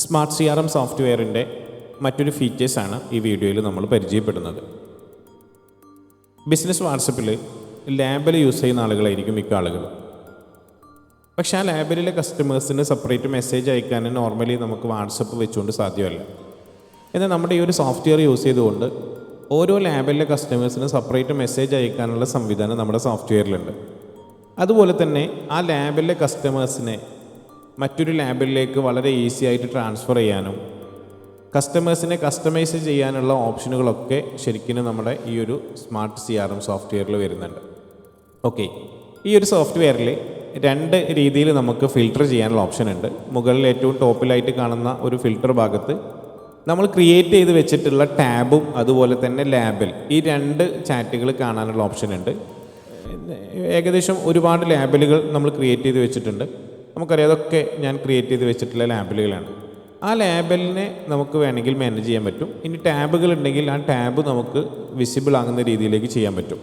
Smart CRM സോഫ്റ്റ്വെയറിൻ്റെ മറ്റൊരു ഫീച്ചേഴ്സാണ് ഈ വീഡിയോയിൽ നമ്മൾ പരിചയപ്പെടുന്നത്. ബിസിനസ് വാട്സപ്പിൽ ലാബിൽ യൂസ് ചെയ്യുന്ന ആളുകളായിരിക്കും മിക്ക ആളുകൾ. പക്ഷേ ആ ലാബിലെ കസ്റ്റമേഴ്സിന് സെപ്പറേറ്റ് മെസ്സേജ് അയക്കാൻ നോർമലി നമുക്ക് വാട്സപ്പ് വെച്ചുകൊണ്ട് സാധ്യമല്ല. എന്നാൽ നമ്മുടെ ഈ ഒരു സോഫ്റ്റ്വെയർ യൂസ് ചെയ്തുകൊണ്ട് ഓരോ ലാബിലെ കസ്റ്റമേഴ്സിന് സെപ്പറേറ്റ് മെസ്സേജ് അയക്കാനുള്ള സംവിധാനം നമ്മുടെ സോഫ്റ്റ്വെയറിലുണ്ട്. അതുപോലെ തന്നെ ആ ലാബിലെ കസ്റ്റമേഴ്സിനെ മറ്റൊരു ലാബിലേക്ക് വളരെ ഈസി ആയിട്ട് ട്രാൻസ്ഫർ ചെയ്യാനും കസ്റ്റമേഴ്സിനെ കസ്റ്റമൈസ് ചെയ്യാനുള്ള ഓപ്ഷനുകളൊക്കെ ശരിക്കും നമ്മുടെ ഈ ഒരു സ്മാർട്ട് CRM സോഫ്റ്റ്വെയറിൽ വരുന്നുണ്ട്. ഓക്കെ, ഈ ഒരു സോഫ്റ്റ്വെയറിൽ രണ്ട് രീതിയിൽ നമുക്ക് ഫിൽട്ടർ ചെയ്യാനുള്ള ഓപ്ഷൻ ഉണ്ട്. മുകളിൽ ഏറ്റവും ടോപ്പിലായിട്ട് കാണുന്ന ഒരു ഫിൽട്ടർ ഭാഗത്ത് നമ്മൾ ക്രിയേറ്റ് ചെയ്ത് വെച്ചിട്ടുള്ള ടാബും അതുപോലെ തന്നെ ലാബിൽ ഈ രണ്ട് ചാറ്റുകൾ കാണാനുള്ള ഓപ്ഷൻ ഉണ്ട്. ഏകദേശം ഒരുപാട് ലാബിലുകൾ നമ്മൾ ക്രിയേറ്റ് ചെയ്ത് വെച്ചിട്ടുണ്ട്. നമുക്കറിയാം അതൊക്കെ ഞാൻ ക്രിയേറ്റ് ചെയ്ത് വെച്ചിട്ടുള്ള ലാബിലുകളാണ്. ആ ലാബലിനെ നമുക്ക് വേണമെങ്കിൽ മാനേജ് ചെയ്യാൻ പറ്റും. ഇനി ടാബുകൾ ഉണ്ടെങ്കിൽ ആ ടാബ് നമുക്ക് വിസിബിൾ ആകുന്ന രീതിയിലേക്ക് ചെയ്യാൻ പറ്റും.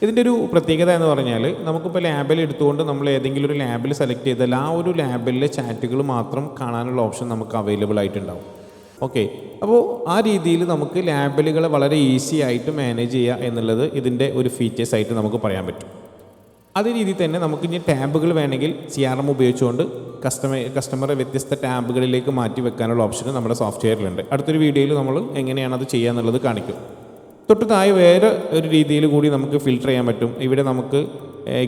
ഇതിൻ്റെ ഒരു പ്രത്യേകത എന്ന് പറഞ്ഞാൽ നമുക്കിപ്പോൾ ലാബിൽ എടുത്തുകൊണ്ട് നമ്മൾ ഏതെങ്കിലും ഒരു ലാബിൽ സെലക്ട് ചെയ്താൽ ആ ഒരു ലാബിലെ ചാറ്റുകൾ മാത്രം കാണാനുള്ള ഓപ്ഷൻ നമുക്ക് അവൈലബിൾ ആയിട്ടുണ്ടാവും. ഓക്കെ, അപ്പോൾ ആ രീതിയിൽ നമുക്ക് ലാബിലുകളെ വളരെ ഈസി ആയിട്ട് മാനേജ് ചെയ്യുക എന്നുള്ളത് ഇതിൻ്റെ ഒരു ഫീച്ചേഴ്സായിട്ട് നമുക്ക് പറയാൻ പറ്റും. അതേ രീതിയിൽ തന്നെ നമുക്ക് ഇനി ടാബുകൾ വേണമെങ്കിൽ CRM ഉപയോഗിച്ചുകൊണ്ട് കസ്റ്റമറെ വ്യത്യസ്ത ടാബുകളിലേക്ക് മാറ്റി വെക്കാനുള്ള ഓപ്ഷൻ നമ്മുടെ സോഫ്റ്റ്വെയറിലുണ്ട്. അടുത്തൊരു വീഡിയോയിൽ നമ്മൾ എങ്ങനെയാണ് അത് ചെയ്യുക എന്നുള്ളത് കാണിക്കും. തൊട്ട് താഴെ വേറെ ഒരു രീതിയിൽ കൂടി നമുക്ക് ഫിൽട്ടർ ചെയ്യാൻ പറ്റും. ഇവിടെ നമുക്ക്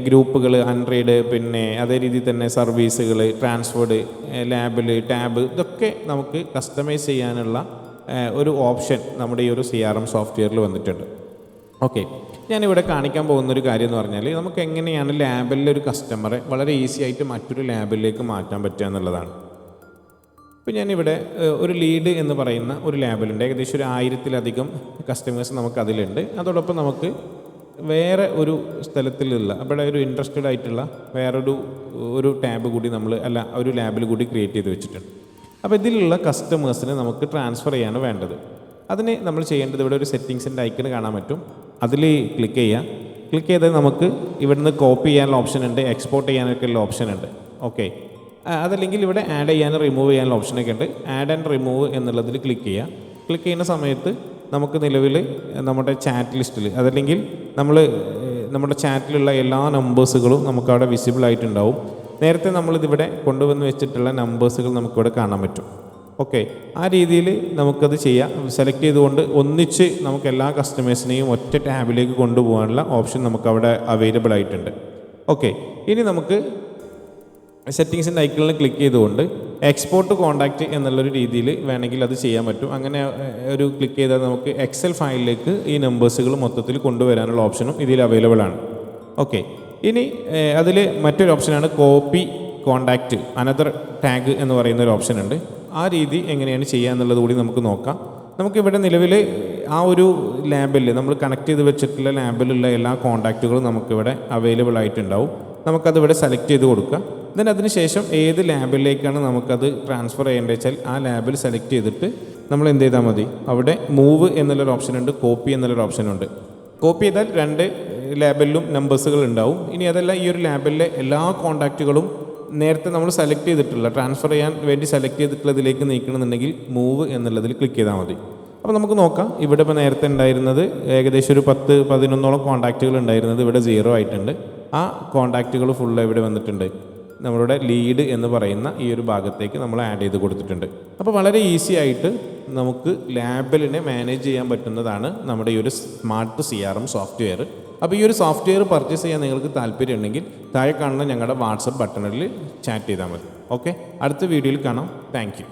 ഗ്രൂപ്പുകൾ, അൺറീഡ്, പിന്നെ അതേ രീതിയിൽ തന്നെ സർവീസുകൾ, ട്രാൻസ്ഫേർഡ്, ലാബിൽ, ടാബ്, ഇതൊക്കെ നമുക്ക് കസ്റ്റമൈസ് ചെയ്യാനുള്ള ഒരു ഓപ്ഷൻ നമ്മുടെ ഈ ഒരു CRM സോഫ്റ്റ്വെയറിൽ വന്നിട്ടുണ്ട്. ഓക്കെ, ഞാനിവിടെ കാണിക്കാൻ പോകുന്നൊരു കാര്യം എന്ന് പറഞ്ഞാൽ നമുക്ക് എങ്ങനെയാണ് ലാബിലെ ഒരു കസ്റ്റമറെ വളരെ ഈസി ആയിട്ട് മറ്റൊരു ലാബിലേക്ക് മാറ്റാൻ പറ്റുക എന്നുള്ളതാണ്. ഇപ്പോൾ ഞാനിവിടെ ഒരു ലീഡ് എന്ന് പറയുന്ന ഒരു ലാബിലുണ്ട്. ഏകദേശം ഒരു 1000-ലധികം കസ്റ്റമേഴ്സ് നമുക്ക് അതിലുണ്ട്. അതോടൊപ്പം നമുക്ക് വേറെ ഒരു സ്ഥലത്തിലുള്ള അവിടെ ഒരു ഇൻട്രസ്റ്റഡ് ആയിട്ടുള്ള വേറൊരു ടാബ് കൂടി ഒരു ലാബിൽ കൂടി ക്രിയേറ്റ് ചെയ്ത് വെച്ചിട്ടുണ്ട്. അപ്പോൾ ഇതിലുള്ള കസ്റ്റമേഴ്സിനെ നമുക്ക് ട്രാൻസ്ഫർ ചെയ്യാണ് വേണ്ടത്. അതിന് നമ്മൾ ചെയ്യേണ്ടത് ഇവിടെ ഒരു സെറ്റിങ്സിൻ്റെ ഐക്കൺ കാണാൻ പറ്റും. അതിൽ ക്ലിക്ക് ചെയ്താൽ നമുക്ക് ഇവിടുന്ന് കോപ്പി ചെയ്യാനുള്ള ഓപ്ഷൻ ഉണ്ട്, എക്സ്പോർട്ട് ചെയ്യാനൊക്കെ ഉള്ള ഓപ്ഷൻ ഉണ്ട്. ഓക്കെ, അതല്ലെങ്കിൽ ഇവിടെ ആഡ് ചെയ്യാനും റിമൂവ് ചെയ്യാനുള്ള ഓപ്ഷനൊക്കെ ഉണ്ട്. ആഡ് ആൻഡ് റിമൂവ് എന്നുള്ളതിൽ ക്ലിക്ക് ചെയ്യുന്ന സമയത്ത് നമുക്ക് നിലവിൽ നമ്മുടെ ചാറ്റ് ലിസ്റ്റിൽ അതല്ലെങ്കിൽ നമ്മുടെ ചാറ്റിലുള്ള എല്ലാ നമ്പേഴ്സുകളും നമുക്കവിടെ വിസിബിൾ ആയിട്ടുണ്ടാവും. നേരത്തെ നമ്മളിതിവിടെ കൊണ്ടുവന്ന് വെച്ചിട്ടുള്ള നമ്പേഴ്സുകൾ നമുക്കിവിടെ കാണാൻ പറ്റും. ഓക്കെ, ആ രീതിയിൽ നമുക്കത് ചെയ്യാം. സെലക്ട് ചെയ്തുകൊണ്ട് ഒന്നിച്ച് നമുക്ക് എല്ലാ കസ്റ്റമേഴ്സിനെയും ഒറ്റ ടാബിലേക്ക് കൊണ്ടുപോകാനുള്ള ഓപ്ഷൻ നമുക്കവിടെ അവൈലബിൾ ആയിട്ടുണ്ട്. ഓക്കെ, ഇനി നമുക്ക് സെറ്റിങ്സിൻ്റെ ഐക്കണിൽ ക്ലിക്ക് ചെയ്തുകൊണ്ട് എക്സ്പോർട്ട് കോൺടാക്റ്റ് എന്നുള്ളൊരു രീതിയിൽ വേണമെങ്കിൽ അത് ചെയ്യാൻ പറ്റും. അങ്ങനെ ഒരു ക്ലിക്ക് ചെയ്താൽ നമുക്ക് എക്സൽ ഫയലിലേക്ക് ഈ നമ്പേഴ്സുകൾ മൊത്തത്തിൽ കൊണ്ടുവരാനുള്ള ഓപ്ഷനും ഇതിൽ അവൈലബിൾ ആണ്. ഓക്കെ, ഇനി അതിൽ മറ്റൊരു ഓപ്ഷനാണ് കോപ്പി കോൺടാക്റ്റ് അനദർ ടാഗ് എന്ന് പറയുന്ന ഒരു ഓപ്ഷൻ ഉണ്ട്. ആ രീതി എങ്ങനെയാണ് ചെയ്യുക എന്നുള്ളത് കൂടി നമുക്ക് നോക്കാം. നമുക്കിവിടെ നിലവിൽ ആ ഒരു ലാബിൽ നമ്മൾ കണക്ട് ചെയ്ത് വെച്ചിട്ടുള്ള ലാബിലുള്ള എല്ലാ കോൺടാക്റ്റുകളും നമുക്കിവിടെ അവൈലബിൾ ആയിട്ടുണ്ടാവും. നമുക്കതിവിടെ സെലക്ട് ചെയ്ത് കൊടുക്കുക. ദെൻ അതിനുശേഷം ഏത് ലാബിലേക്കാണ് നമുക്കത് ട്രാൻസ്ഫർ ചെയ്യേണ്ടത് വെച്ചാൽ ആ ലാബിൽ സെലക്ട് ചെയ്തിട്ട് നമ്മൾ എന്ത് ചെയ്താൽ മതി, അവിടെ മൂവ് എന്നുള്ളൊരു ഓപ്ഷനുണ്ട്, കോപ്പി എന്നുള്ളൊരു ഓപ്ഷനുണ്ട്. കോപ്പി ചെയ്താൽ രണ്ട് ലാബിലും നമ്പേഴ്സുകൾ ഉണ്ടാവും. ഇനി അതല്ല, ഈ ഒരു ലാബിലെ എല്ലാ കോൺടാക്റ്റുകളും നേരത്തെ നമ്മൾ സെലക്ട് ചെയ്തിട്ടുള്ള ട്രാൻസ്ഫർ ചെയ്യാൻ വേണ്ടി സെലക്ട് ചെയ്തിട്ടുള്ളതിലേക്ക് നീക്കണമെന്നുണ്ടെങ്കിൽ മൂവ് എന്നുള്ളതിൽ ക്ലിക്ക് ചെയ്താൽ മതി. അപ്പോൾ നമുക്ക് നോക്കാം. ഇവിടെ ഇപ്പോൾ നേരത്തെ ഉണ്ടായിരുന്നത് ഏകദേശം ഒരു 10-11ഓളം കോൺടാക്റ്റുകൾ ഉണ്ടായിരുന്നത് ഇവിടെ 0 ആയിട്ടുണ്ട്. ആ കോൺടാക്റ്റുകൾ ഫുള്ള് ഇവിടെ വന്നിട്ടുണ്ട്. നമ്മളുടെ ലീഡ് എന്ന് പറയുന്ന ഈ ഒരു ഭാഗത്തേക്ക് നമ്മൾ ആഡ് ചെയ്ത് കൊടുത്തിട്ടുണ്ട്. അപ്പോൾ വളരെ ഈസി ആയിട്ട് നമുക്ക് ലാബിലിനെ മാനേജ് ചെയ്യാൻ പറ്റുന്നതാണ് നമ്മുടെ ഈ ഒരു സ്മാർട്ട് CRM സോഫ്റ്റ്വെയർ. അപ്പോൾ ഈ ഒരു സോഫ്റ്റ്വെയർ പർച്ചേസ് ചെയ്യാൻ നിങ്ങൾക്ക് താല്പര്യമുണ്ടെങ്കിൽ താഴെ കാണുന്ന ഞങ്ങളുടെ വാട്സപ്പ് ബട്ടണിൽ ചാറ്റ് ചെയ്താൽ മതി. ഓക്കെ, അടുത്ത വീഡിയോയിൽ കാണാം. Thank you.